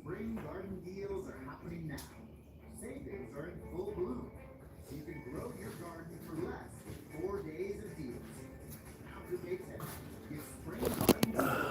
Spring garden deals are happening now. Savings are in full bloom, so you can grow your garden for less with 4 days of deals. Now who makes it? Get spring garden deals.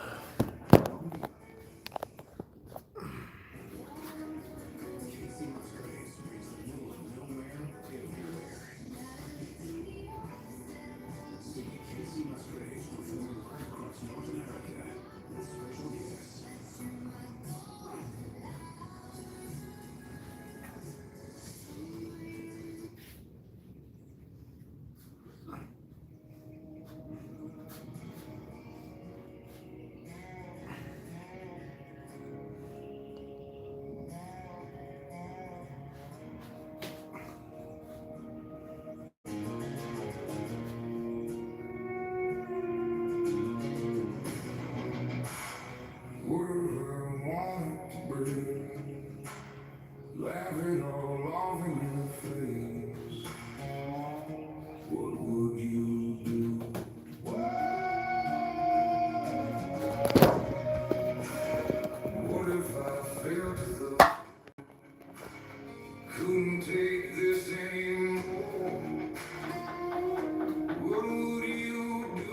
Laughing all off in your face. What would you do? What if I failed to love? Couldn't take this anymore. What would you do?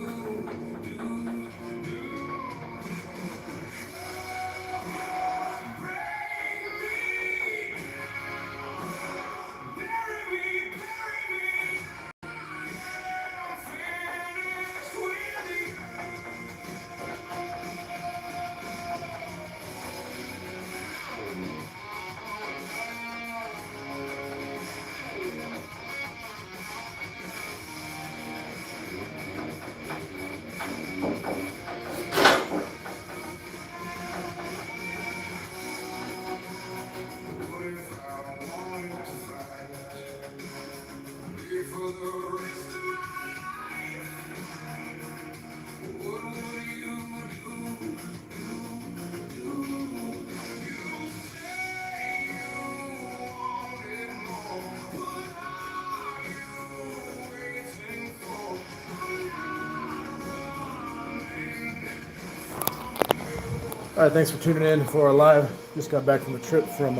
All right, thanks for tuning in for our live. Just got back from a trip from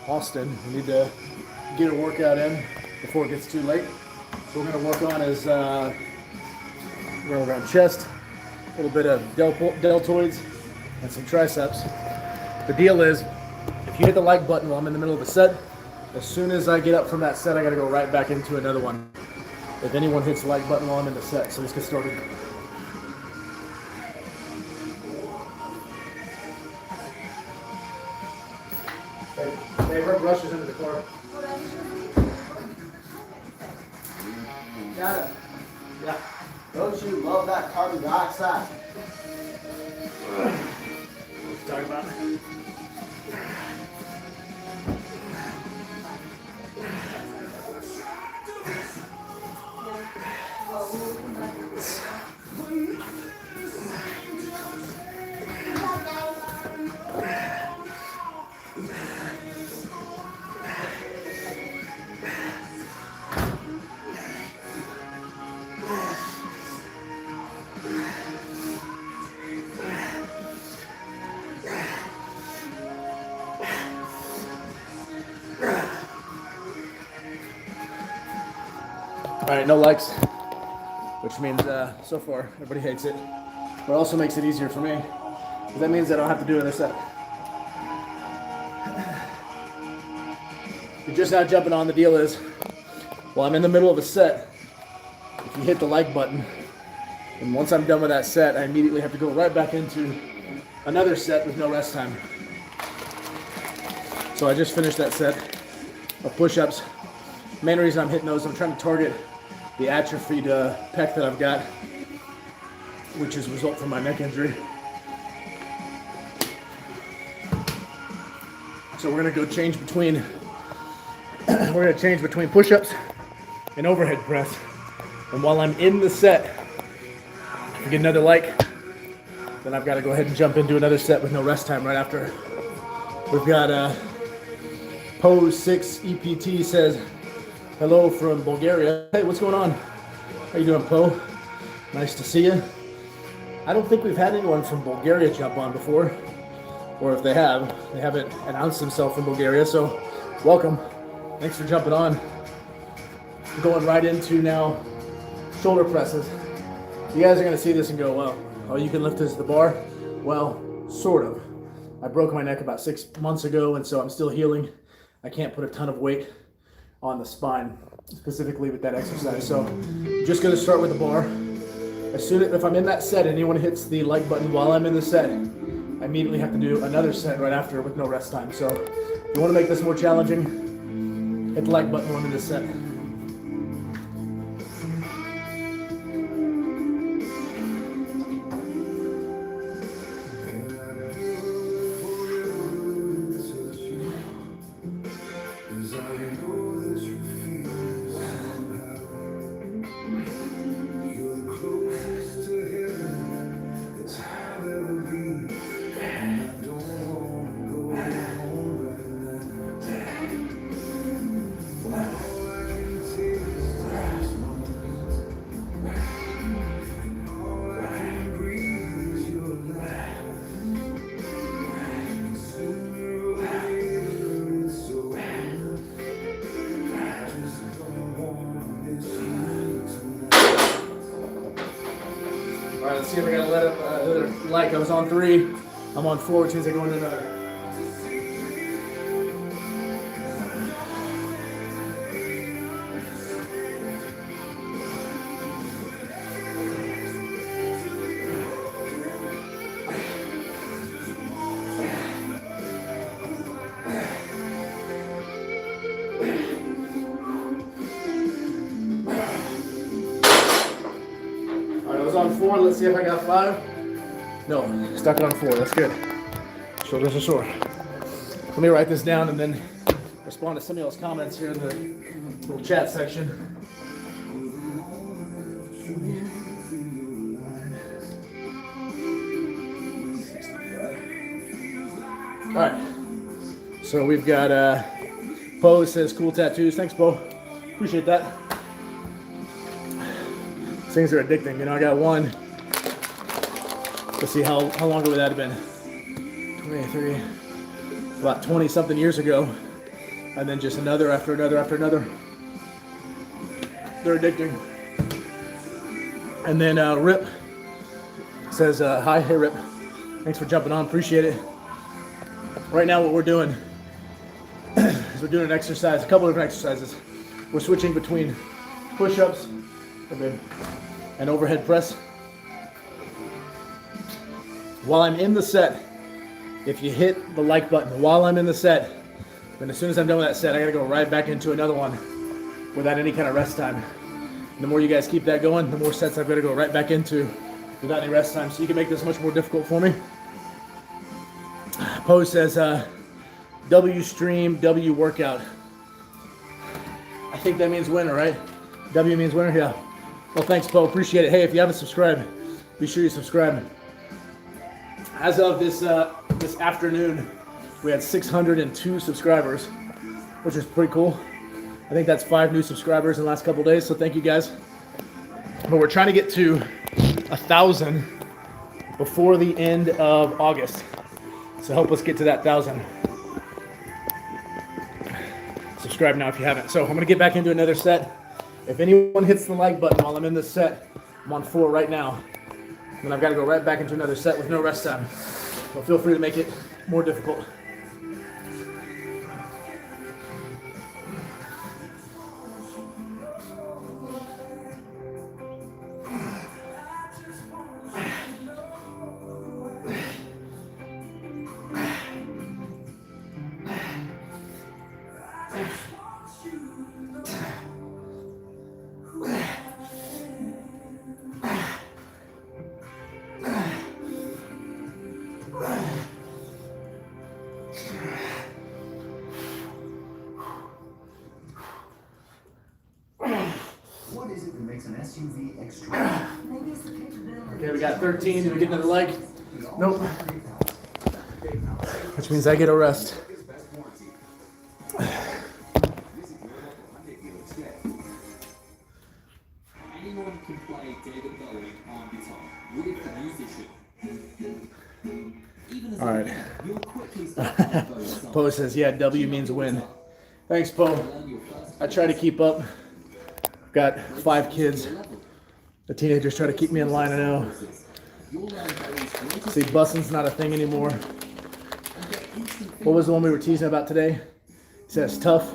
Austin. We need to get a workout in before it gets too late. So we're going to work on is we're going to work on chest, a little bit of deltoids, and some triceps. The deal is, if you hit the like button while I'm in the middle of a set, as soon as I get up from that set, I got to go right back into another one. If anyone hits the like button while I'm in the set, so let's get started. Hey, rub brushes into the car. Got it. Yeah. Don't you love that carbon dioxide? What you talking about? All right, no likes, which means so far everybody hates it, but also makes it easier for me, because that means I don't have to do another set. If you're just now jumping on, the deal is, while I'm in the middle of a set, if you hit the like button, and once I'm done with that set, I immediately have to go right back into another set with no rest time. So I just finished that set of push-ups. Main reason I'm hitting those, I'm trying to target the atrophied pec that I've got, which is a result from my neck injury. So we're gonna go change between push-ups and overhead press. And while I'm in the set, if I get another like, then I've got to go ahead and jump into another set with no rest time right after. We've got Pose 6 EPT says, hello from Bulgaria. Hey, what's going on? How you doing, Po? Nice to see you. I don't think we've had anyone from Bulgaria jump on before. or if they have, they haven't announced themselves from Bulgaria. So welcome. Thanks for jumping on. We're going right into now shoulder presses. You guys are gonna see this and go, well, oh, you can lift this to the bar? Well, sort of. I broke my neck about 6 months ago, and so I'm still healing. I can't put a ton of weight on the spine, specifically with that exercise. So I'm just gonna start with the bar. If I'm in that set and anyone hits the like button while I'm in the set, I immediately have to do another set right after with no rest time. So if you wanna make this more challenging, hit the like button when I'm in this set. All right, let's see if I gotta let it like. I was on 3, I'm on 4, which means I go into another. On 4, let's see if I got 5. No, stuck it on 4, that's good. Shoulders are sore. Let me write this down and then respond to some of y'all's comments here in the little chat section. All right, so we've got Poe says cool tattoos. Thanks, Poe. Appreciate that. Things are addicting. You know, I got one. Let's see, how long ago would that have been? 23, about 20 something years ago. And then just another after another after another. They're addicting. And then Rip says, hi, hey Rip. Thanks for jumping on, appreciate it. Right now what we're doing is we're doing an exercise, a couple of different exercises. We're switching between push-ups and overhead press. While I'm in the set, if you hit the like button while I'm in the set, then as soon as I'm done with that set, I gotta go right back into another one without any kind of rest time. And the more you guys keep that going, the more sets I've got to go right back into without any rest time. So you can make this much more difficult for me. Poe says, W stream, W workout. I think that means winner, right? W means winner, yeah. Well, thanks, Poe. Appreciate it. Hey, if you haven't subscribed, be sure you subscribe. As of this afternoon, we had 602 subscribers, which is pretty cool. I think that's 5 new subscribers in the last couple of days, so thank you guys. But we're trying to get to 1,000 before the end of August. So help us get to that 1,000. Subscribe now if you haven't. So I'm gonna get back into another set. If anyone hits the like button while I'm in this set, I'm on 4 right now. Then I've got to go right back into another set with no rest time. So feel free to make it more difficult. What is it that makes an SUV extra? Okay, we got 13. Did we get another leg? Nope. Which means I get a rest. Anyone can play David Bowie on guitar with the musician. All right. You'll quickly start to enjoy yourself. Poe says, yeah, W means win. Thanks, Poe. Learn your first I try to keep up. I've got 5 kids. The teenagers try to keep me in line, I know. You'll learn Bo's greatest See, bussing's not a thing anymore. and get instant What was the one we were teasing about today? He says tough,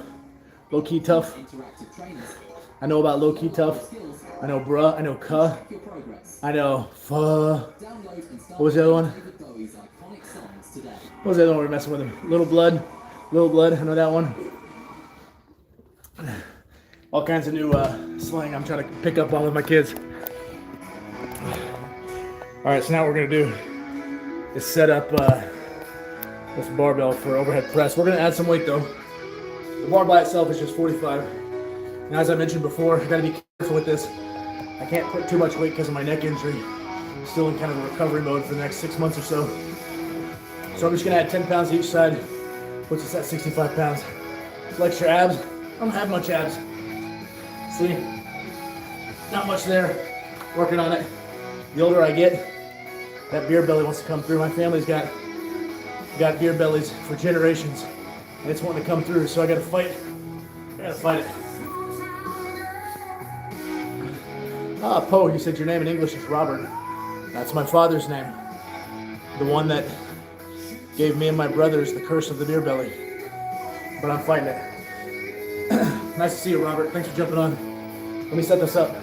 low-key tough. interactive trainers. I know about low-key tough. Skills, I know bruh, I know cuh, your progress. I know fuh. Download and start What was the other one? David Bowie's iconic songs today. What was the other one we were messing with him? Little blood, I know that one. All kinds of new slang I'm trying to pick up on with my kids. All right, so now what we're gonna do is set up this barbell for overhead press. We're gonna add some weight though. The bar by itself is just 45. And as I mentioned before, I gotta be careful with this. I can't put too much weight because of my neck injury. I'm still in kind of a recovery mode for the next 6 months or so. So I'm just gonna add 10 pounds each side, puts us at 65 pounds. Flex your abs. I don't have much abs. See? Not much there. Working on it. The older I get, that beer belly wants to come through. My family's got beer bellies for generations. And it's wanting to come through, so I gotta fight. I gotta fight it. Ah, Poe, you said your name in English is Robert. That's my father's name. The one that gave me and my brothers the curse of the beer belly. But I'm fighting it. Nice to see you, Robert. Thanks for jumping on. Let me set this up.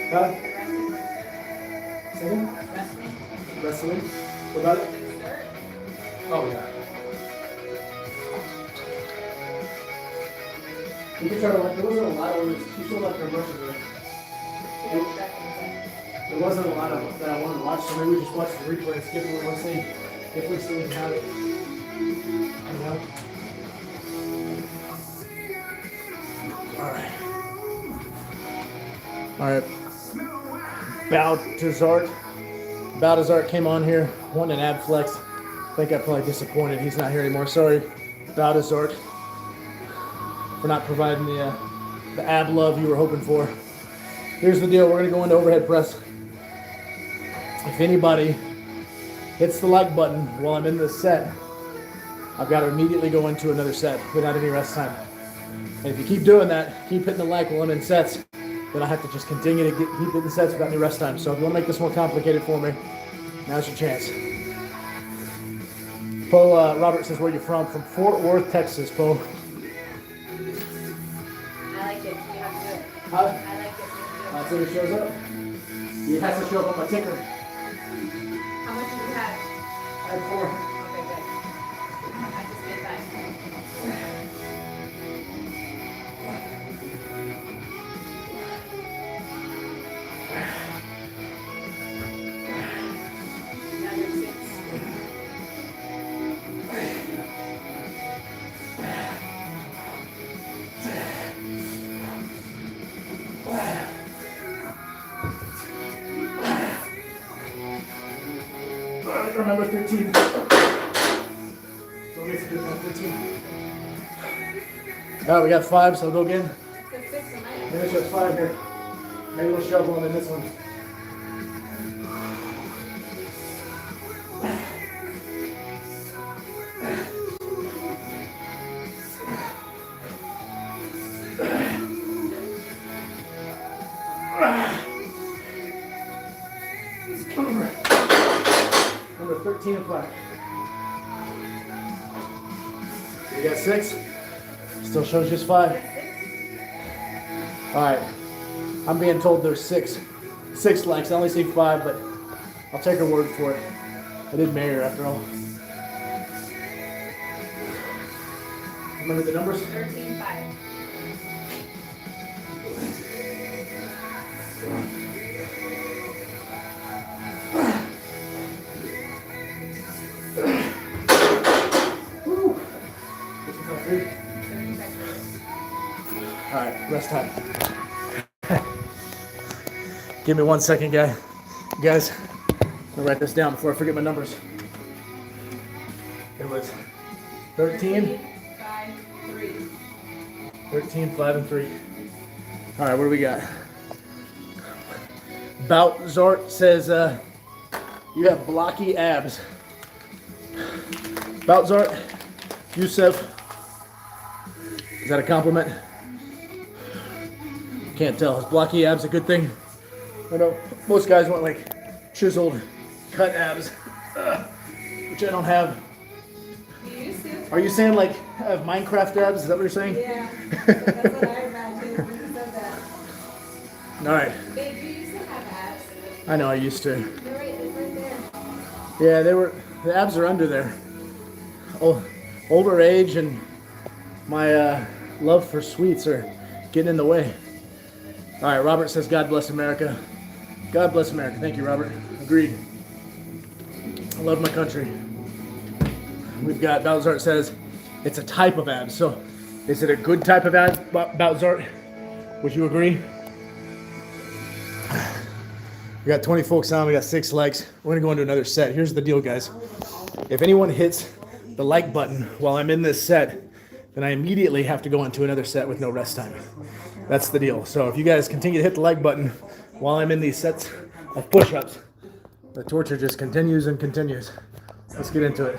Huh? Second? Wrestling? What about it? Oh, yeah. You can try to watch. There wasn't a lot of it. You still like commercials there. There wasn't a lot of it that I wanted to watch, so maybe we just watch the replay and skip it one thing if we still have it. You know? Alright. Alright. Baltazar came on here, wanting an ab flex. I think I probably disappointed. He's not here anymore. Sorry, Baltazar, for not providing the ab love you were hoping for. Here's the deal. We're going to go into overhead press. If anybody hits the like button while I'm in this set, I've got to immediately go into another set without any rest time. And if you keep doing that, keep hitting the like while I'm in sets, then I have to just continue to keep hitting sets without any rest time. So if you want to make this more complicated for me, now's your chance. Poe, Robert says, where you from? From Fort Worth, Texas, Poe. I like it. You have to do it. Huh? I like it. That's when it shows up. It has to show up on my ticker. How much do you have? I had 4. Okay, good. I just made 5. Now you're 6. Remember 13. Don't get to do that 13. All right, we got 5, so I'll go again. Good 6 and 9. Maybe it's 5 here. Maybe we'll shove one in this one. Number 13 and 5. You got 6? Still shows just 5. Alright. I'm being told there's 6 likes. I only see 5, but I'll take her word for it. I did marry her after all. Remember the numbers? 13, 5. Alright, rest time. Give me 1 second, guys. I'm gonna write this down before I forget my numbers. It was 13, 5, 3. 13, 5, and 3. All right, what do we got? Bout Zart says you have blocky abs. Bout Zart, Yusef, is that a compliment? Can't tell. Is blocky abs a good thing? I know most guys want like chiseled, cut abs, which I don't have. You used to? Are you saying like I have Minecraft abs? Is that what you're saying? Yeah. That's what I imagined when you said that. All right. Babe, you used to have abs. I know I used to. They're right there. Yeah, the abs are under there. Oh, older age and my love for sweets are getting in the way. All right, Robert says, God bless America. God bless America. Thank you, Robert. Agreed. I love my country. We've got Boutzart says it's a type of abs. So is it a good type of abs, Boutzart? Would you agree? We got 20 folks on. We got 6 likes. We're going to go into another set. Here's the deal, guys. If anyone hits the like button while I'm in this set, then I immediately have to go into another set with no rest time. That's the deal. So if you guys continue to hit the like button while I'm in these sets of push-ups, the torture just continues and continues. Let's get into it.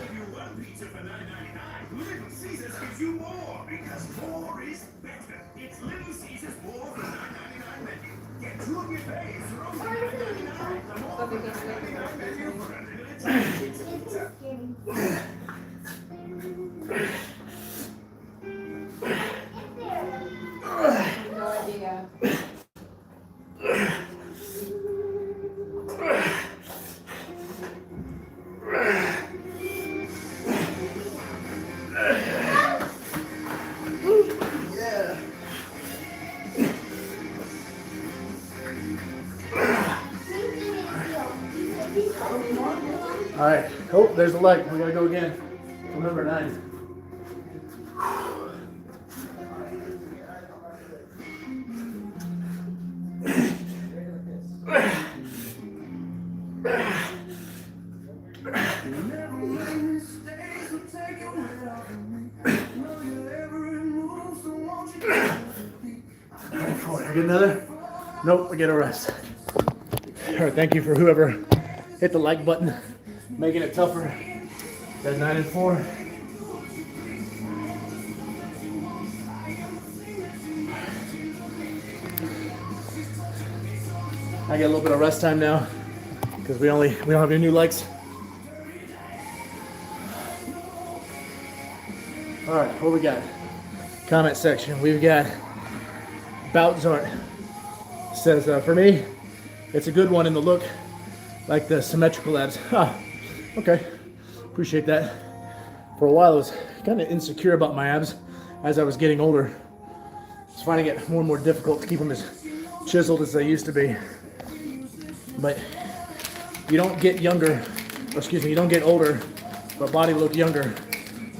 No idea. All right. Oh, there's a leg. We gotta go again. From number 9. Get another? Nope, we get a rest. All right, thank you for whoever hit the like button, making it tougher. Got 9 and 4. I get a little bit of rest time now because we don't have any new likes. All right, what we got? Comment section. We've got Boutzart says, for me, it's a good one in the look, like the symmetrical abs. Okay, appreciate that. For a while, I was kind of insecure about my abs as I was getting older. I was finding it more and more difficult to keep them as chiseled as they used to be. But you don't get younger, or excuse me, you don't get older, but body look younger.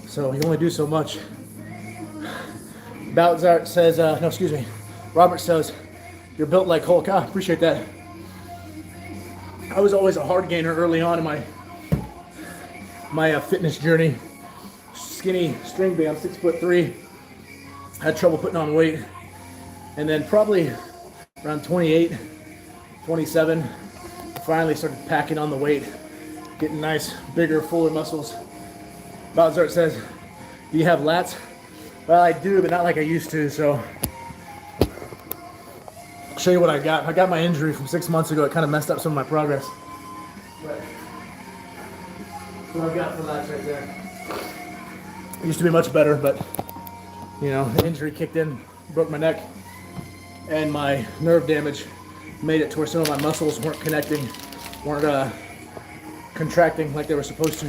So you only do so much. Boutzart says, no, excuse me. Robert says, you're built like Hulk. Appreciate that. I was always a hard gainer early on in my fitness journey. Skinny string bean, I'm 6'3". Had trouble putting on weight. And then probably around 28, 27, finally started packing on the weight. Getting nice, bigger, fuller muscles. Boutzart says, do you have lats? Well, I do, but not like I used to, so I'll show you what I got. I got my injury from 6 months ago. It kind of messed up some of my progress. But what I've got for lats right there. It used to be much better, but you know, the injury kicked in, broke my neck, and my nerve damage made it to where some of my muscles weren't connecting, weren't contracting like they were supposed to.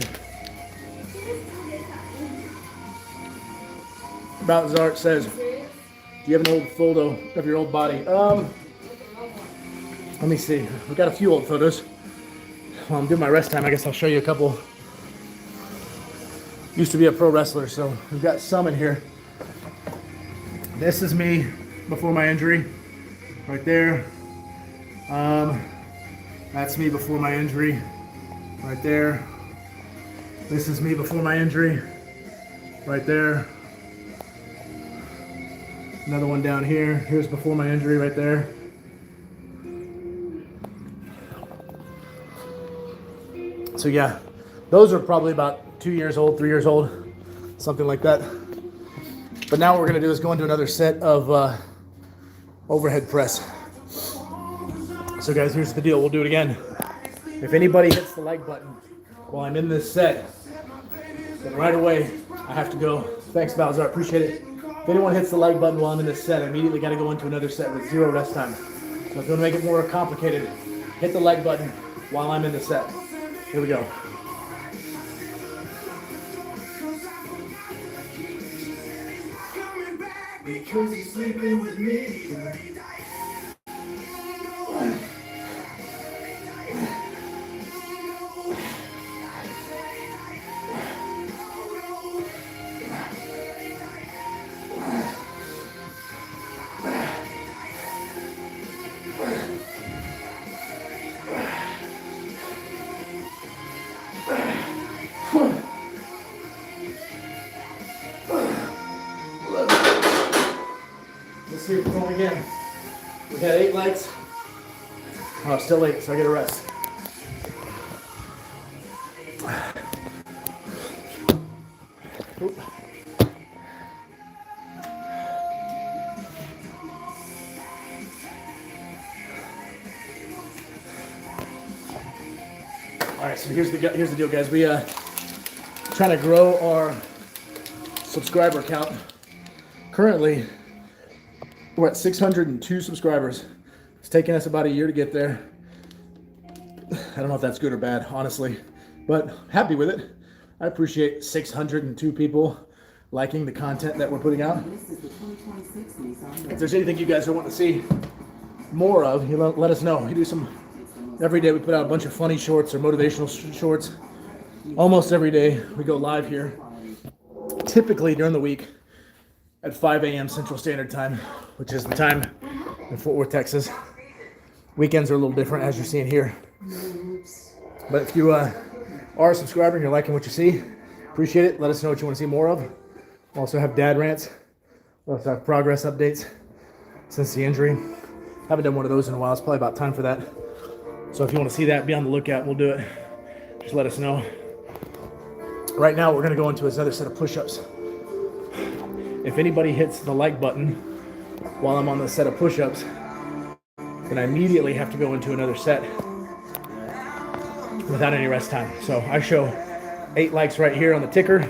Boutzart says, do you have an old photo of your old body? Let me see. We've got a few old photos. While I'm doing my rest time, I guess I'll show you a couple. Used to be a pro wrestler, so we've got some in here. This is me before my injury, right there. That's me before my injury, right there. This is me before my injury, right there. Another one down here. Here's before my injury right there. So yeah, those are probably about 2 years old, 3 years old, something like that. But now what we're gonna do is go into another set of overhead press. So guys, here's the deal, we'll do it again. If anybody hits the like button while I'm in this set, then right away I have to go. Thanks, Balzar, appreciate it. If anyone hits the like button while I'm in this set, I immediately gotta go into another set with 0 rest time. So if you wanna make it more complicated, hit the like button while I'm in the set. Here we go. Because he's sleeping with me. Let's see if we're going again. We had 8 lights. Oh, still 8, so I get a rest. Oop. All right, so here's the deal, guys. We trying to grow our subscriber count. Currently, we're at 602 subscribers. It's taken us about a year to get there. I don't know if that's good or bad, honestly, but happy with it. I appreciate 602 people liking the content that we're putting out. If there's anything you guys are wanting to see more of, you let us know. We do some, every day we put out a bunch of funny shorts or motivational shorts. Almost every day we go live here, typically during the week at 5 a.m. Central Standard Time, which is the time in Fort Worth, Texas. Weekends are a little different, as you're seeing here. But if you are a subscriber and you're liking what you see, appreciate it. Let us know what you want to see more of. Also have dad rants. We also have progress updates since the injury. Haven't done one of those in a while. It's probably about time for that. So if you want to see that, be on the lookout. We'll do it. Just let us know. Right now, we're going to go into another set of push-ups. If anybody hits the like button while I'm on the set of push-ups, then I immediately have to go into another set without any rest time. So I show 8 likes right here on the ticker.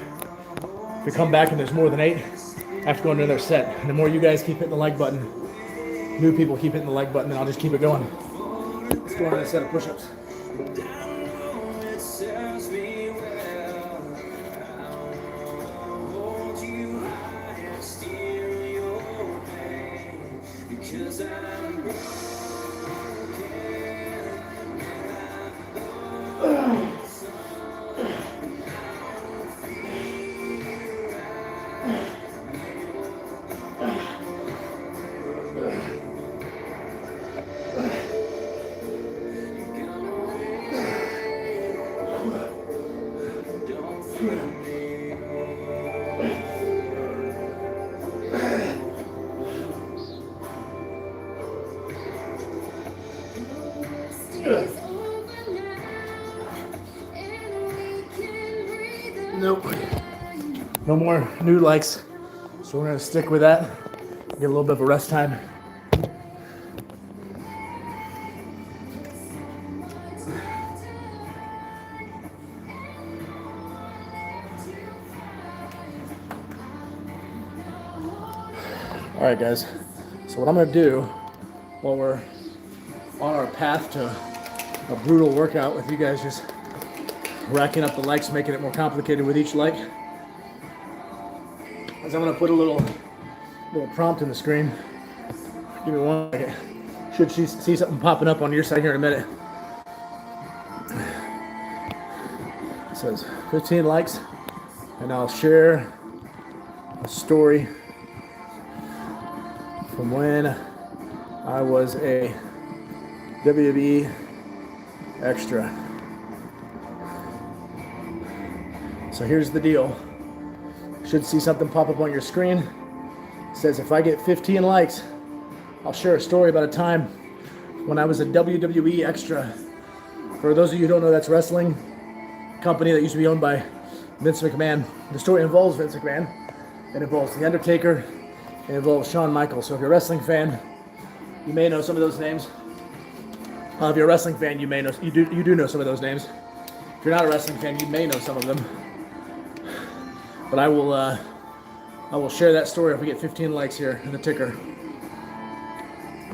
If we come back and there's more than 8, I have to go into another set. And the more you guys keep hitting the like button, new people keep hitting the like button, and I'll just keep it going. Let's go on to a set of push-ups. Nope. No more new likes. So we're going to stick with that. Get a little bit of a rest time. All right, guys. So what I'm going to do while we're on our path to a brutal workout with you guys just racking up the likes, making it more complicated with each like, is I'm going to put a little prompt in the screen. Give me 1 second. Should see something popping up on your side here in a minute. It says 15 likes, and I'll share a story from when I was a WWE extra. So here's the deal. Should see something pop up on your screen. It says if I get 15 likes, I'll share a story about a time when I was a WWE extra. For those of you who don't know, that's wrestling company that used to be owned by Vince McMahon. The story involves Vince McMahon. It involves The Undertaker. It involves Shawn Michaels. So if you're a wrestling fan, you may know some of those names. If you're a wrestling fan, you do know some of those names. If you're not a wrestling fan, you may know some of them. But I will share that story if we get 15 likes here in the ticker.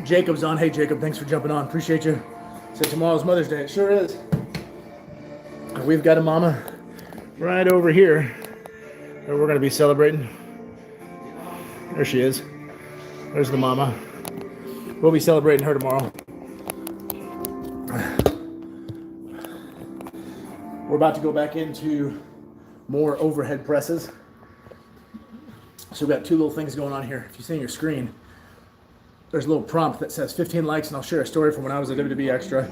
Jacob's on. Hey Jacob, thanks for jumping on. Appreciate you. Said tomorrow's Mother's Day. It sure is. We've got a mama right over here that we're going to be celebrating. There she is. There's the mama. We'll be celebrating her tomorrow. We're about to go back into more overhead presses. So we've got two little things going on here. If you see on your screen, there's a little prompt that says 15 likes and I'll share a story from when I was a WWE extra.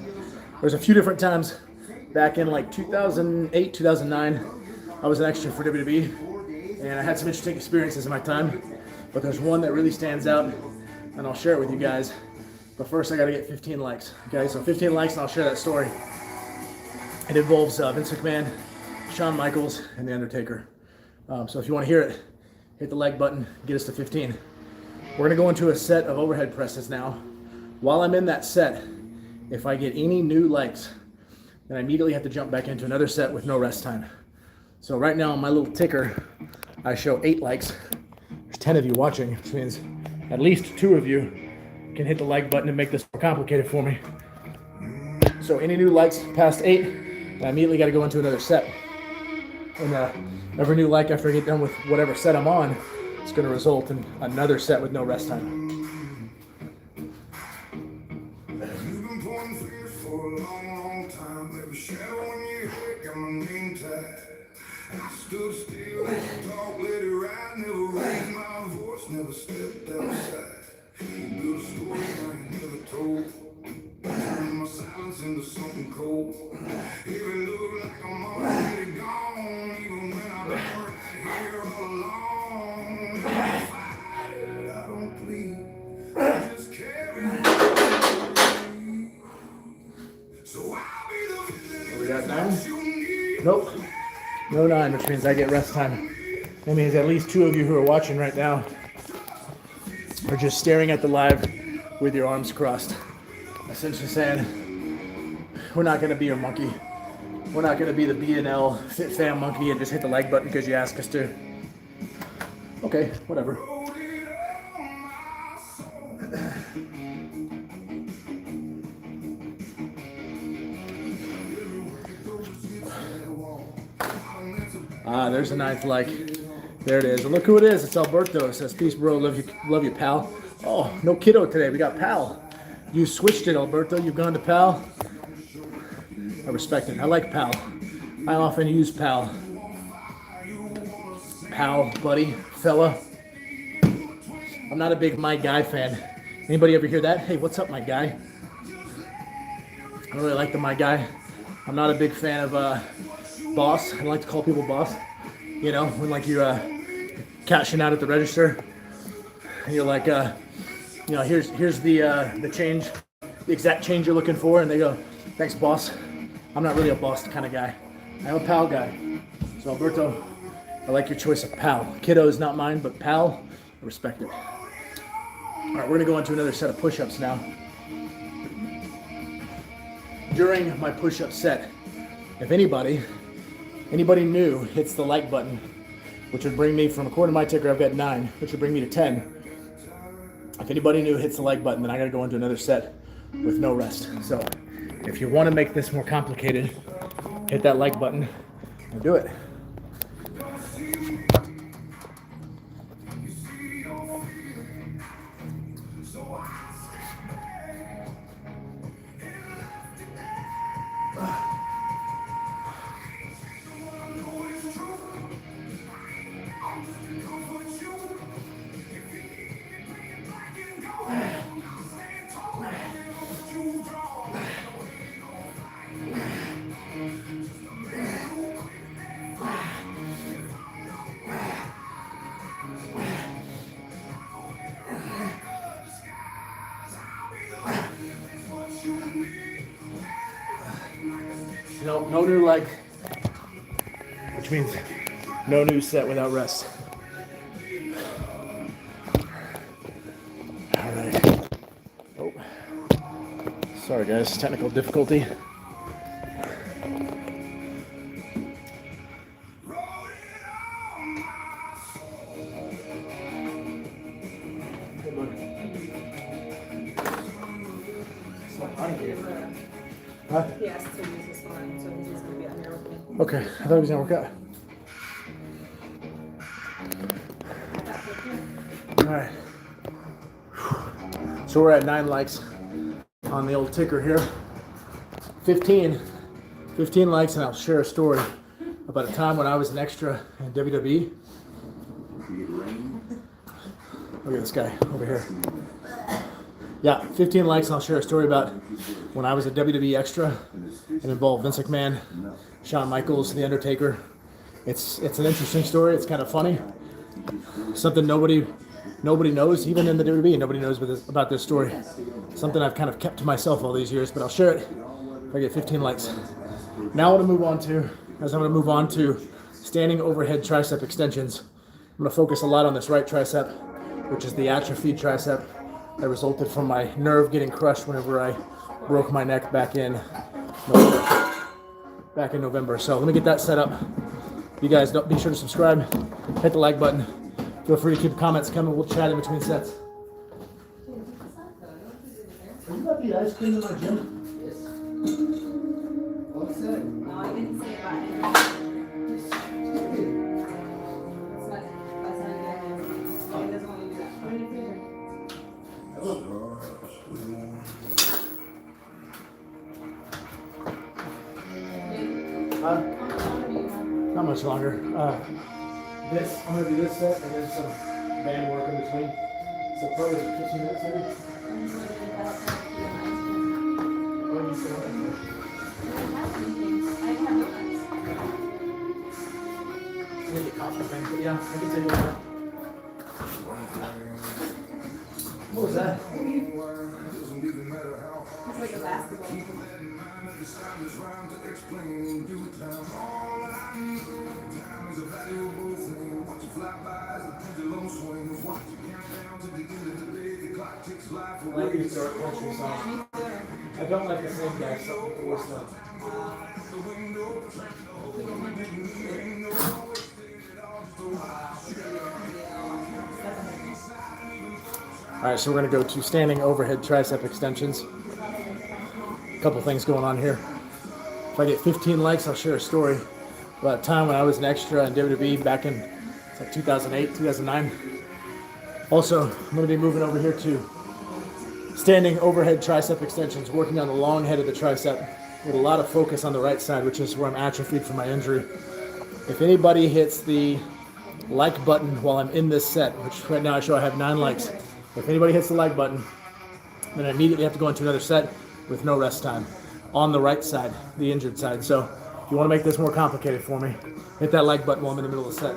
There's a few different times back in like 2008, 2009, I was an extra for WWE and I had some interesting experiences in my time, but there's one that really stands out and I'll share it with you guys. But first I gotta get 15 likes. Okay, so 15 likes and I'll share that story. It involves Vince McMahon, Shawn Michaels, and The Undertaker. So if you want to hear it, hit the like button, get us to 15. We're going to go into a set of overhead presses now. While I'm in that set, if I get any new likes, then I immediately have to jump back into another set with no rest time. So right now on my little ticker, I show 8 likes. There's 10 of you watching, which means at least 2 of you can hit the like button and make this more complicated for me. So any new likes past 8, I immediately got to go into another set. And every new like after I get done with whatever set I'm on, it's going to result in another set with no rest time. You've been pointing fingers for a long time. Every shadow on your head got my name tagged. I stood still, talk, let it ride. Never raised my voice, never stepped outside. Built a story I ain't never told. Turn my silence into something cold. Even look like I'm already gone. Even when I'm right here alone. I fight it, I don't bleed. I just carry on. So I'll be the villain. We got 9? Nope. No 9, which means I get rest time. That means at least 2 of you who are watching right now are just staring at the live with your arms crossed. Essentially saying, we're not going to be your monkey. We're not going to be the BLFitFam monkey and just hit the like button because you asked us to. Okay, whatever. There's a 9th like. There it is. And look who it is. It's Alberto. It says, peace, bro. Love you, pal. Oh, no kiddo today. We got pal. You switched it, Alberto. You've gone to pal. I respect it. I like pal. I often use pal. Pal, buddy, fella. I'm not a big my guy fan. Anybody ever hear that? Hey, what's up, my guy? I don't really like the my guy. I'm not a big fan of boss. I don't like to call people boss. You know, when like you cashing out at the register, and you're like, you know, here's the change, the exact change you're looking for, and they go, thanks, boss. I'm not really a boss kind of guy. I'm a pal guy. So Alberto, I like your choice of pal. Kiddo is not mine, but pal, I respect it. All right, we're gonna go into another set of push-ups now. During my push-up set, if anybody new hits the like button, which would bring me from, according to my ticker, I've got 9, which would bring me to 10. If anybody new hits the like button, then I gotta go into another set with no rest. So if you want to make this more complicated, hit that like button and do it. No new leg, which means no new set without rest. All right. Oh, sorry guys, technical difficulty. Huh? He asked to use this one, so he's just gonna be under with me. Okay, I thought it was gonna work out. All right. So we're at 9 likes on the old ticker here. 15 likes, and I'll share a story about a time when I was an extra in WWE. Look at this guy over here. Yeah, 15 likes, and I'll share a story about when I was a WWE extra. It involved Vince McMahon, Shawn Michaels, The Undertaker. It's an interesting story. It's kind of funny. Something nobody knows, even in the WWE. Nobody knows about this story. Something I've kind of kept to myself all these years, but I'll share it if I get 15 likes. Now I'm going to move on to standing overhead tricep extensions. I'm going to focus a lot on this right tricep, which is the atrophied tricep that resulted from my nerve getting crushed whenever I broke my neck back in November. So let me get that set up. You guys, don't be sure to subscribe, hit the like button. Feel free to keep comments coming. We'll chat in between sets. Are you about to eat ice cream in my gym? Yes. What's that? No, I didn't say about it. That's not good. Oh, he doesn't want to do that. Put it in your Not much longer. I'm gonna do this set and then some band work in between. So probably 15 minutes maybe. Oh, you still want it? Maybe a coffee thing, but yeah, I can take it over. What was that? It's like a basketball. I like these dark country songs. I don't like the same guy singing the worst stuff. All right, so we're going to go to standing overhead tricep extensions. A couple things going on here. If I get 15 likes, I'll share a story about a time when I was an extra in WWE back in like 2008, 2009. Also, I'm going to be moving over here to standing overhead tricep extensions, working on the long head of the tricep with a lot of focus on the right side, which is where I'm atrophied from my injury. If anybody hits the like button while I'm in this set, which right now I show I have 9 likes, if anybody hits the like button, then I immediately have to go into another set with no rest time on the right side, the injured side. So if you want to make this more complicated for me, hit that like button while I'm in the middle of the set.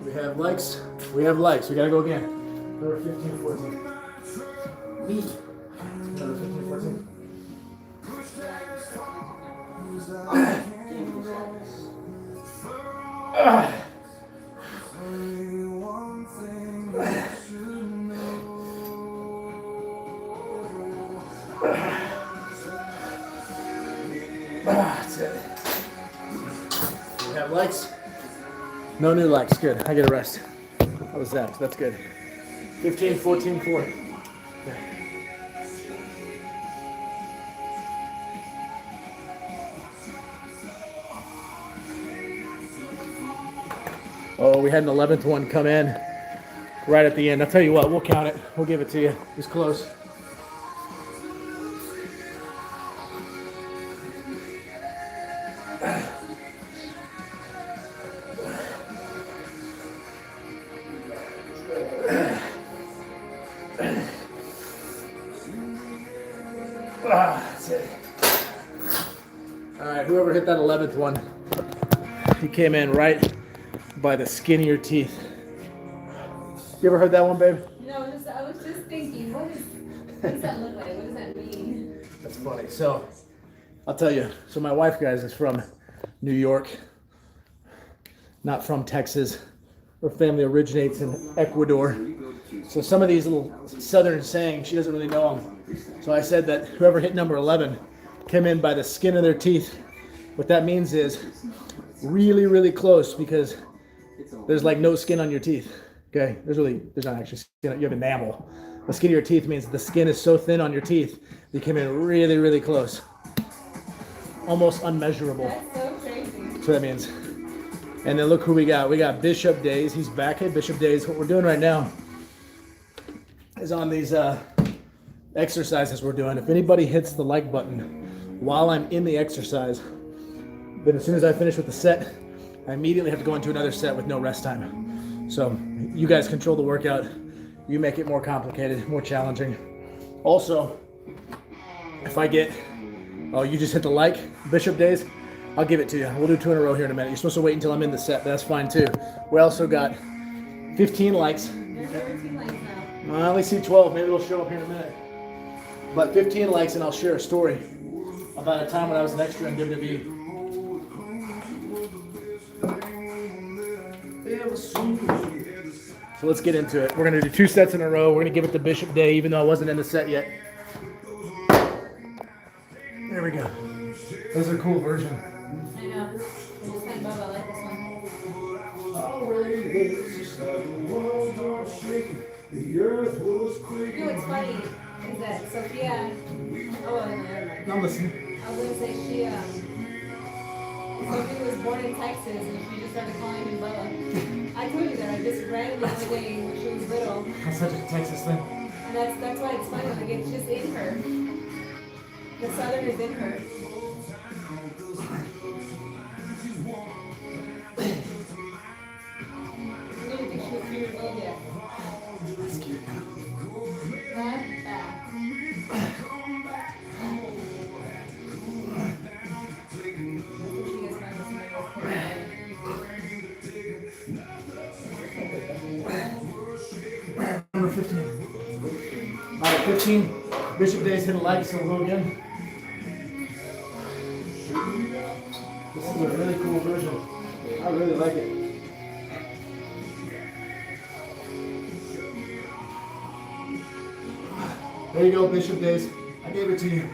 We have likes. We have likes. We gotta go again. Number 15, 14. Another That's it. Do we have likes? No new likes. Good. I get a rest. How was that? That's good. 15, 14, 4. Oh, we had an 11th one come in right at the end. I'll tell you what, we'll count it. We'll give it to you. It was close. That's it. All right, whoever hit that 11th one, he came in right by the skin of your teeth. You ever heard that one, babe? No, I was just thinking, what does that look like? What does that mean? That's funny. So, I'll tell you. So my wife, guys, is from New York, not from Texas. Her family originates in Ecuador. So some of these little southern sayings, she doesn't really know them. So I said that whoever hit number 11 came in by the skin of their teeth. What that means is really, really close, because there's like no skin on your teeth. Okay, there's not actually skin. You have enamel. The skin of your teeth means the skin is so thin on your teeth, you came in really, really close. Almost unmeasurable. That's so crazy. That's what that means. And then look who we got. We got Bishop Days. He's back. Hey, Bishop Days. What we're doing right now is on these exercises we're doing. If anybody hits the like button while I'm in the exercise, then as soon as I finish with the set, I immediately have to go into another set with no rest time. So you guys control the workout. You make it more complicated, more challenging. Also, if I get, oh, you just hit the like, Bishop Days, I'll give it to you. We'll do 2 in a row here in a minute. You're supposed to wait until I'm in the set, but that's fine too. We also got 15 likes. There's 13 likes now. I only see 12. Maybe it'll show up here in a minute. But 15 likes, and I'll share a story about a time when I was an extra in WWE. So let's get into it. We're going to do 2 sets in a row. We're going to give it to Bishop Day, even though I wasn't in the set yet. There we go. This is a cool version. I know. I just kind of like this one. You know what's funny is that Sophia, never mind. I'm listening. I was going to say Sophia was born in Texas and she just started calling me Bubba. I told you that. I just ran the other day when she was little. That's such a Texas thing. And that's why it's funny. Like, it's just in her. The Southern is in her. I didn't think she was 3 years old yet. That's cute. Huh? Number 15. All right, 15. Bishop Days hit a like, so we'll go again. This is a really cool version. I really like it. There you go, Bishop Days. I gave it to you.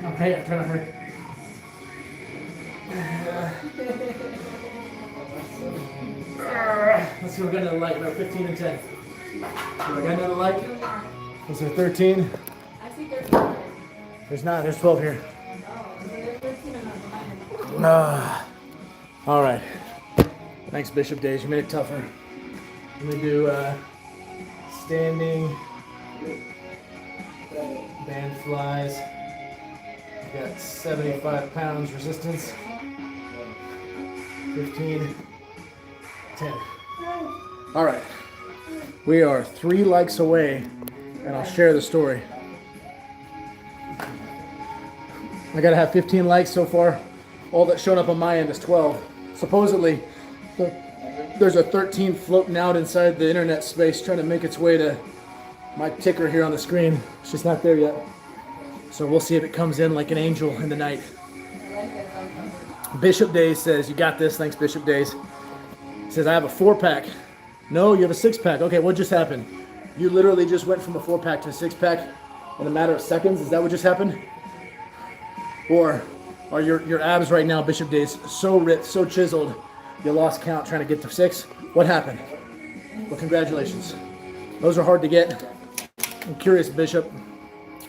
Okay, I'm trying to hurry. Let's see, we're getting a like. We're 15 and 10. Do I got another like? Was there 13? I see 13. There's not. There's 12 here. Oh, so there's 13 on the All right. Thanks, Bishop Days. You made it tougher. Let me do standing band flies. Got 75 pounds resistance. 15, 10. All right. We are 3 likes away, and I'll share the story. I gotta have 15 likes so far. all that's showing up on my end is 12. Supposedly, there's a 13 floating out inside the internet space trying to make its way to my ticker here on the screen. It's just not there yet. So we'll see if it comes in like an angel in the night. Bishop Days says, you got this. Thanks, Bishop Days. He says, I have a 4-pack. No, you have a 6-pack. Okay, what just happened? You literally just went from a 4-pack to a 6-pack in a matter of seconds. Is that what just happened? Or are your abs right now, Bishop Days, so ripped, so chiseled, you lost count trying to get to 6? What happened? Well, congratulations. Those are hard to get. I'm curious, Bishop,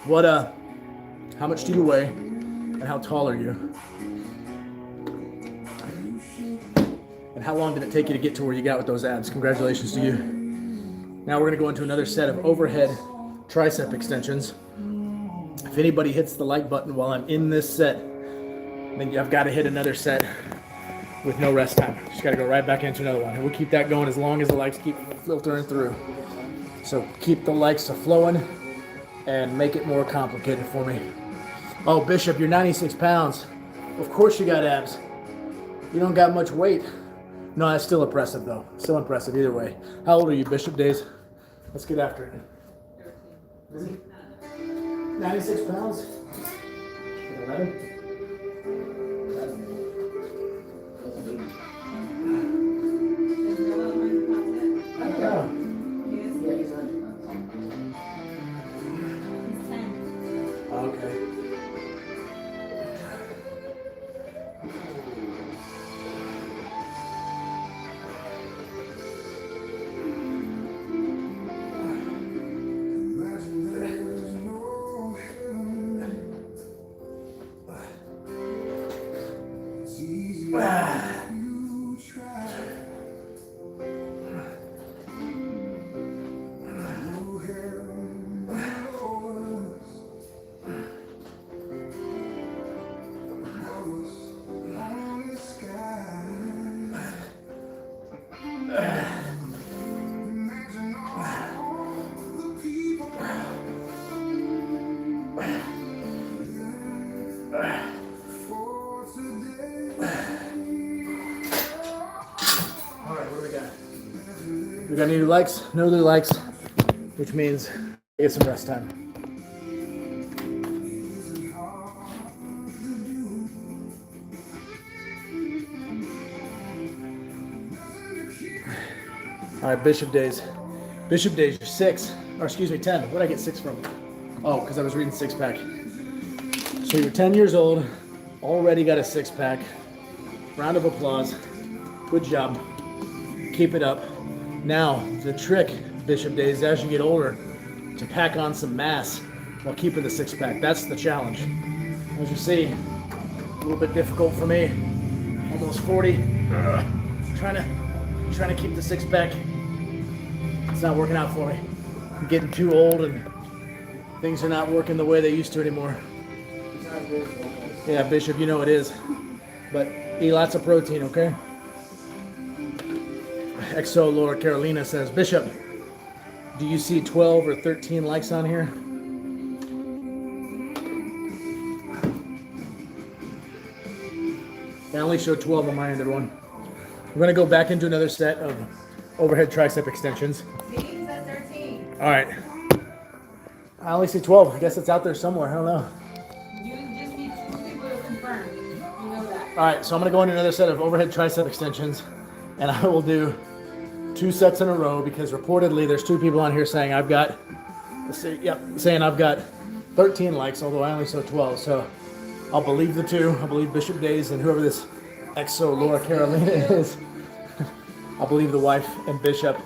how much do you weigh and how tall are you? And how long did it take you to get to where you got with those abs? Congratulations to you. Now we're gonna go into another set of overhead tricep extensions. If anybody hits the like button while I'm in this set, then I've got to hit another set with no rest time. Just got to go right back into another one. And we'll keep that going as long as the likes keep filtering through. So keep the likes flowing and make it more complicated for me. Oh, Bishop, you're 96 pounds. Of course you got abs. You don't got much weight. No, that's still impressive though. Still impressive either way. How old are you, Bishop Days? Let's get after it. Is he? 96 pounds? 11? We got any new likes? No new likes, which means get some rest time. All right, Bishop Days. Bishop Days, you're 6, or excuse me, 10. Where did I get 6 from? Oh, because I was reading 6-pack. So you're 10 years old, already got a 6-pack. Round of applause. Good job. Keep it up. Now, the trick, Bishop Days, as you get older, to pack on some mass while keeping the 6-pack. That's the challenge. As you see, a little bit difficult for me. Almost 40. Trying to keep the 6-pack. It's not working out for me. I'm getting too old and things are not working the way they used to anymore. Yeah, Bishop, you know it is. But eat lots of protein, okay? XO Laura Carolina says, Bishop, do you see 12 or 13 likes on here? I only showed 12 on my end, everyone. We're going to go back into another set of overhead tricep extensions. See, that's 13. All right. I only see 12. I guess it's out there somewhere. I don't know. You just need 2 people to confirm. You know that. All right, so I'm going to go into another set of overhead tricep extensions, and I will do 2 sets in a row because reportedly there's 2 people on here saying I've got, saying I've got 13 likes, although I only saw 12. So I'll believe the 2. I'll believe Bishop Days and whoever this XO Laura Carolina is. I'll believe the wife and Bishop.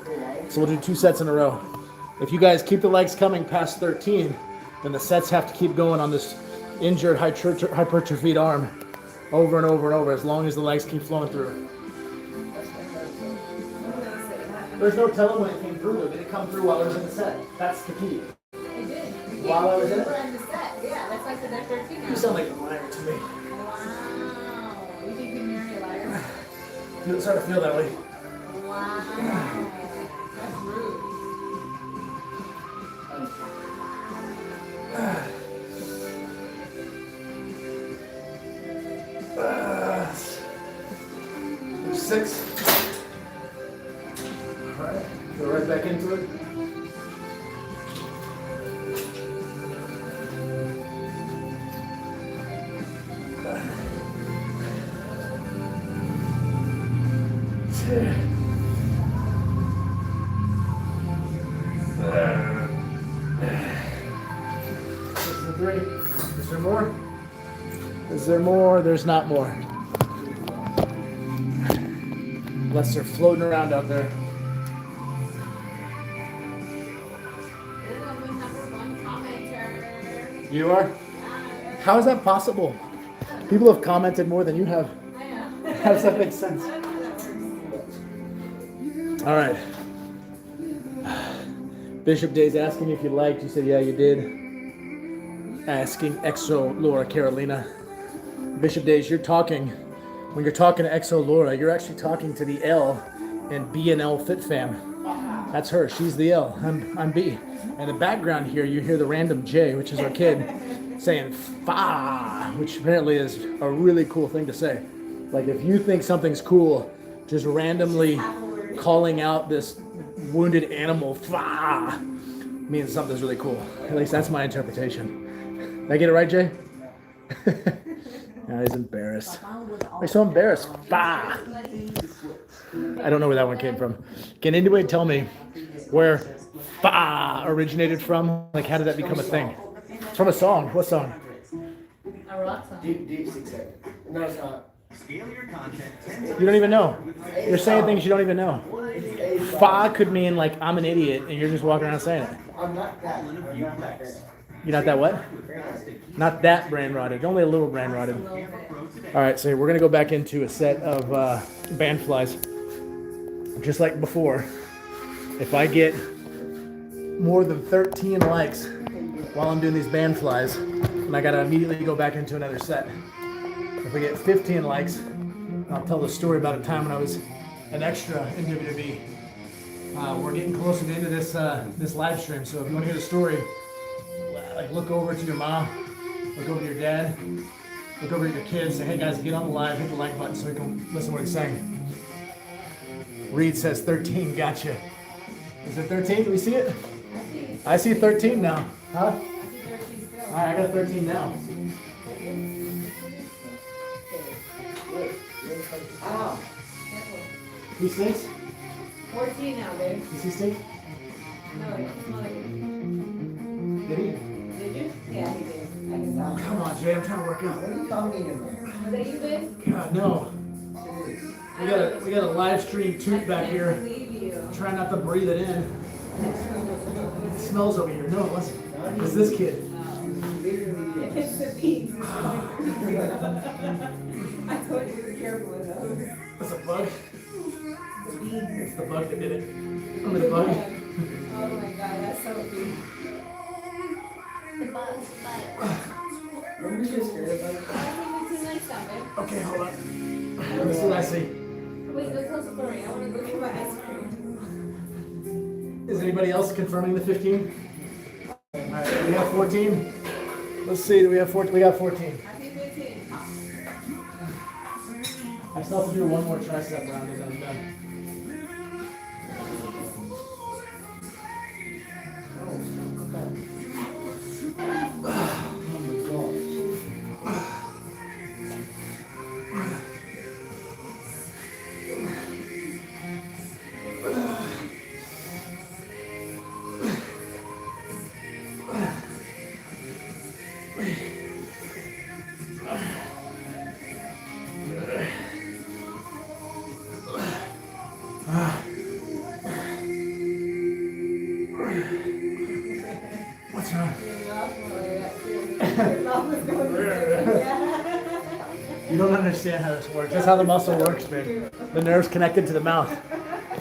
So we'll do 2 sets in a row. If you guys keep the likes coming past 13, then the sets have to keep going on this injured hypertrophied arm over and over and over as long as the likes keep flowing through. There's no telling when it came through. Did it come through while I was in the set? That's the key. It did. While I was in it? You were in the set. Yeah, that's like the 13 now. You sound like a liar to me. Wow. You think you marry a liar? You start to feel that way. Wow. That's rude. 6. All right, go right back into it. Is there more? Is there more? There's not more. Unless they're floating around out there. You are? How is that possible? People have commented more than you have. I know. How does that make sense? I don't know how that works. All right. Bishop Day's asking if you liked. You said, yeah, you did. Asking Exo Laura Carolina. Bishop Days, you're talking, when you're talking to Exo Laura, you're actually talking to the L in BLFitFam. That's her. She's the L. I'm B. In the background here, you hear the random J, which is our kid, saying fa, which apparently is a really cool thing to say. Like if you think something's cool, just randomly calling out this wounded animal fa means something's really cool. At least that's my interpretation. Did I get it right, Jay? Now he's embarrassed. I'm so embarrassed. Bah! I don't know where that one came from. Can anybody tell me where bah originated from? Like, how did that become a thing? It's from a song. What song? A rock song. Deep 6 seconds. No, it's not. Scale your content 10 You don't even know. You're saying things you don't even know. Fa could mean like I'm an idiot and you're just walking around saying it. I'm not that. I'm not that. You're not that what? Not that brand rotted. Only a little brand rotted. All right, so we're gonna go back into a set of band flies. Just like before, if I get more than 13 likes while I'm doing these band flies, and I gotta immediately go back into another set. If we get 15 likes, I'll tell the story about a time when I was an extra in WWE. We're getting closer to the end of this live stream, so if you want to hear the story, like look over to your mom, look over to your dad, look over to your kids, say, hey guys, get on the live, hit the like button so you can listen to what he's saying. Reed says 13, gotcha. Is it 13? Do we see it? I see 13 now. Huh? I see 13 still. All right, I got 13 now. Ow. He stinks? 14 now, babe. Does he stink? No, it's smelling. Did he? Did you? Yeah, he did. I can tell. Come on, Jay, I'm trying to work out. What are you talking about? Was that you, babe? God, no. We got a live stream toot back I here. can't believe you. Try not to breathe it in. It smells over here. No, it wasn't. It's this kid. It's the bees. I told you to be careful with those. That's a bug. The bees. It's the bug that did it. Remember the bug? Oh my god, that's so cute. The bugs, What were you just scared about? I think it's nice stuff, babe. Okay, hold on. Let me see what I see. Wait, look closer for me. I want to look at my ice cream. Is anybody else confirming the 15? Alright, do we have 14? Let's see, do we have 14? We got 14. I see 15. I still have to do one more tricep round and then I'm done. What's wrong? You don't understand how this works. That's how the muscle works, man. The nerve's connected to the mouth.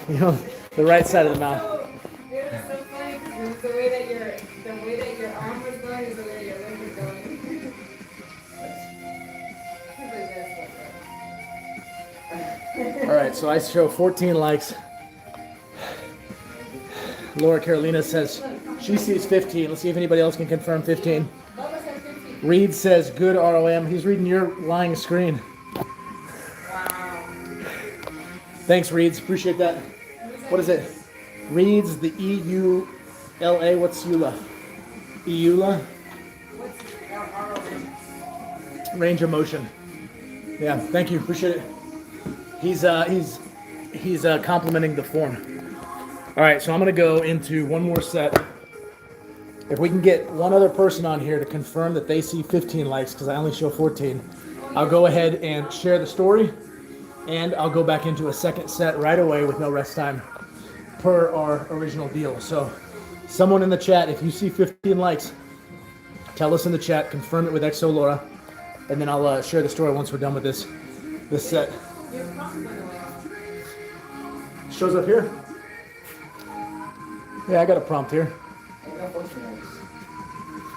You know, the right side of the mouth. It was so funny because the way that your arm was going is the way your leg was going. All right, so I show 14 likes. Laura Carolina says she sees 15. Let's see if anybody else can confirm 15. Bubba said 15. Reed says good ROM. He's reading your lying screen. Wow. Thanks, Reeds. Appreciate that. What is it? Reeds, the EULA. What's EULA? EULA? Range of motion. Yeah, thank you. Appreciate it. He's complimenting the form. All right, so I'm gonna go into one more set. If we can get one other person on here to confirm that they see 15 likes, because I only show 14, I'll go ahead and share the story, and I'll go back into a second set right away with no rest time per our original deal. So someone in the chat, if you see 15 likes, tell us in the chat, confirm it with XO Laura, and then I'll share the story once we're done with this set. Shows up here? Yeah, I got a prompt here.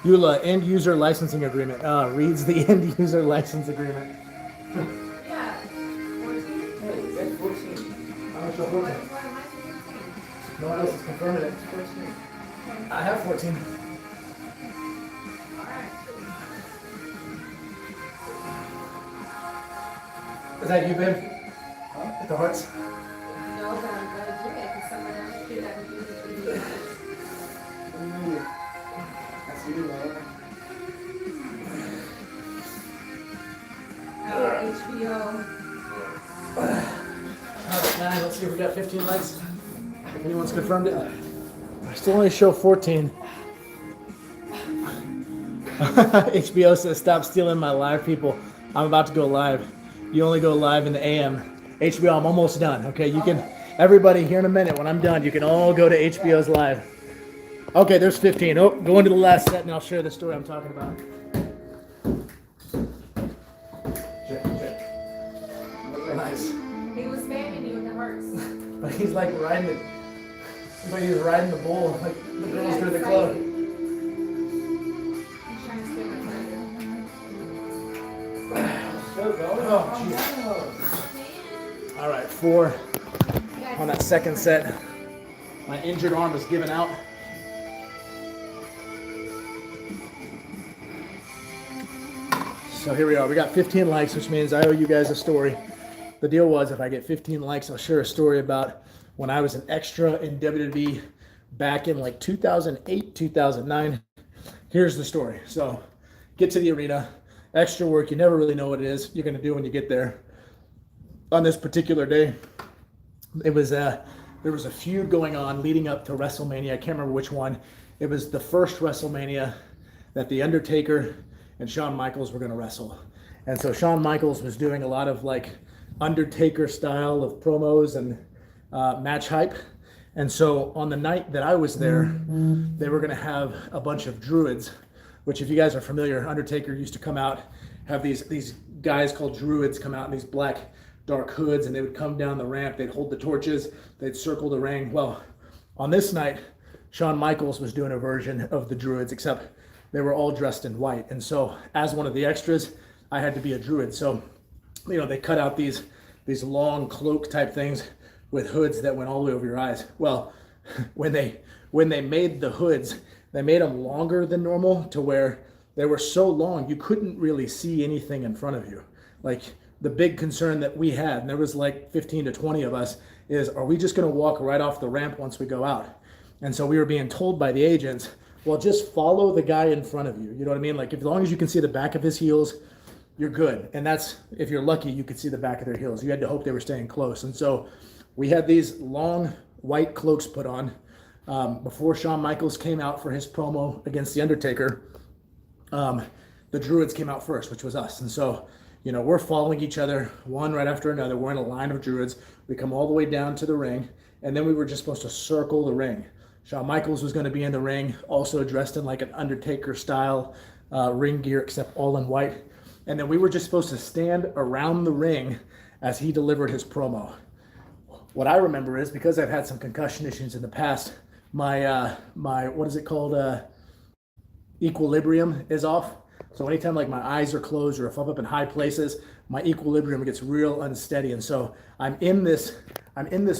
EULA, end user licensing agreement. Reads the end user license agreement. Yeah. 14. I'm gonna show 14. No one else is confirming it. I have 14. Is that you, babe? With the hearts? No, but I'm gonna do it because someone else did that with you. That's you, Laura. HBO. Alright, 9. Let's see if we got 15 likes. If anyone's confirmed it. I still only show 14. HBO says, stop stealing my live, people. I'm about to go live. You only go live in the AM. HBO, I'm almost done. Okay, you can, everybody here in a minute, when I'm done, you can all go to HBO's live. Okay, there's 15. Oh, go into the last set and I'll share the story I'm talking about. Check. Nice. He was spamming you with the hearts. But he's like riding it. It's like he's riding the bull, like the girls through the club. He's trying to steal my thunder. Oh, jeez. All right, 4 on that second set. My injured arm is giving out. So here we are. We got 15 likes, which means I owe you guys a story. The deal was if I get 15 likes, I'll share a story about when I was an extra in WWE back in like 2008, 2009. Here's the story. So get to the arena, extra work. You never really know what it is you're going to do when you get there. On this particular day, it was there was a feud going on leading up to WrestleMania. I can't remember which one. It was the first WrestleMania that The Undertaker and Shawn Michaels were going to wrestle. And so Shawn Michaels was doing a lot of like Undertaker style of promos and match hype. And so on the night that I was there, they were going to have a bunch of druids, which if you guys are familiar, Undertaker used to come out, have these guys called druids come out in these black dark hoods, and they would come down the ramp, they'd hold the torches, they'd circle the ring. Well, on this night, Shawn Michaels was doing a version of the druids, except they were all dressed in white. And so as one of the extras, I had to be a druid. So, you know, they cut out these long cloak type things with hoods that went all the way over your eyes. Well, when they made the hoods, they made them longer than normal to where they were so long you couldn't really see anything in front of you. Like the big concern that we had, and there was like 15 to 20 of us, is are we just going to walk right off the ramp once we go out? And so we were being told by the agents, well, just follow the guy in front of you. You know what I mean? Like as long as you can see the back of his heels, you're good. And that's, if you're lucky, you could see the back of their heels. You had to hope they were staying close. And so we had these long white cloaks put on before Shawn Michaels came out for his promo against The Undertaker. The druids came out first, which was us. And so, you know, we're following each other one right after another. We're in a line of druids. We come all the way down to the ring, and then we were just supposed to circle the ring. Shawn Michaels was going to be in the ring, also dressed in like an Undertaker style ring gear, except all in white. And then we were just supposed to stand around the ring as he delivered his promo. What I remember is, because I've had some concussion issues in the past, my what is it called? Equilibrium is off. So anytime like my eyes are closed or if I'm up in high places, my equilibrium gets real unsteady. And so I'm in this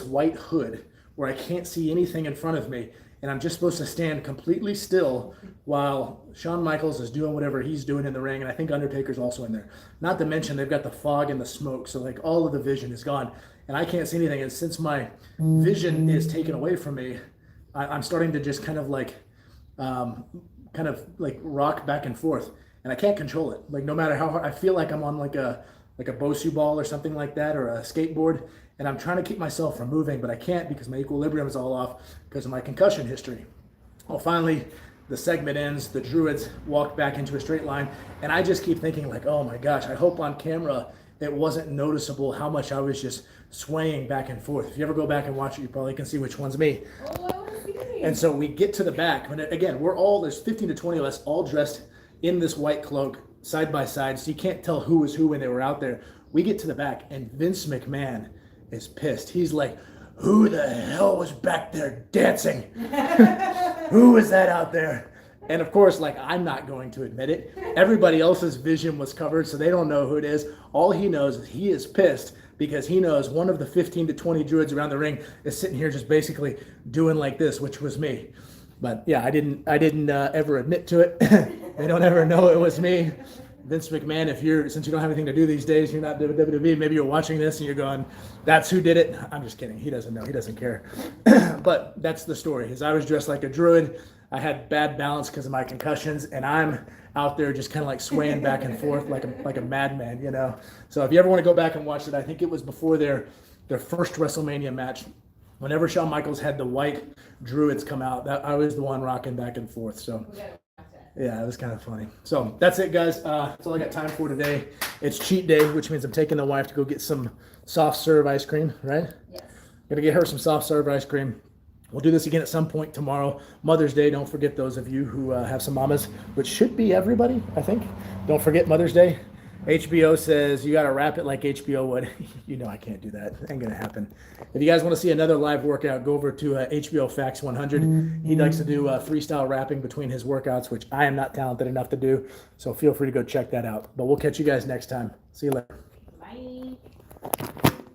white hood where I can't see anything in front of me. And I'm just supposed to stand completely still while Shawn Michaels is doing whatever he's doing in the ring. And I think Undertaker's also in there. Not to mention they've got the fog and the smoke. So like all of the vision is gone. and I can't see anything. And since my vision is taken away from me, I'm starting to just kind of like rock back and forth, and I can't control it. Like no matter how hard, I feel like I'm on like a Bosu ball or something like that, or a skateboard, and I'm trying to keep myself from moving, but I can't because my equilibrium is all off because of my concussion history. Well, finally, the segment ends, the Druids walk back into a straight line, and I just keep thinking like, oh my gosh, I hope on camera it wasn't noticeable how much I was just swaying back and forth. If you ever go back and watch it, you probably can see which one's me. Oh, I want to see. And so we get to the back, and again, there's 15 to 20 of us all dressed in this white cloak, side by side, so you can't tell who was who when they were out there. We get to the back, and Vince McMahon is pissed. He's like, who the hell was back there dancing? Who was that out there? And of course, like, I'm not going to admit it. Everybody else's vision was covered, so they don't know who it is. All he knows is he is pissed because he knows one of the 15 to 20 Druids around the ring is sitting here just basically doing like this, which was me. But yeah, I didn't ever admit to it. They don't ever know it was me. Vince McMahon, since you don't have anything to do these days, you're not WWE, maybe you're watching this and you're going, that's who did it. I'm just kidding. He doesn't know. He doesn't care. But that's the story. Is I was dressed like a Druid. I had bad balance because of my concussions, and I'm out there just kind of like swaying back and forth like a madman, you know. So if you ever want to go back and watch it, I think it was before their first WrestleMania match. Whenever Shawn Michaels had the white Druids come out, I was the one rocking back and forth. So yeah, it was kind of funny. So that's it, guys. That's all I got time for today. It's cheat day, which means I'm taking the wife to go get some soft serve ice cream, right? Yes. Gonna get her some soft serve ice cream. We'll do this again at some point tomorrow. Mother's Day, don't forget those of you who have some mamas, which should be everybody, I think. Don't forget Mother's Day. HBO says you got to wrap it like HBO would. You know I can't do that. Ain't going to happen. If you guys want to see another live workout, go over to HBO Facts 100. He likes to do freestyle rapping between his workouts, which I am not talented enough to do. So feel free to go check that out. But we'll catch you guys next time. See you later. Bye.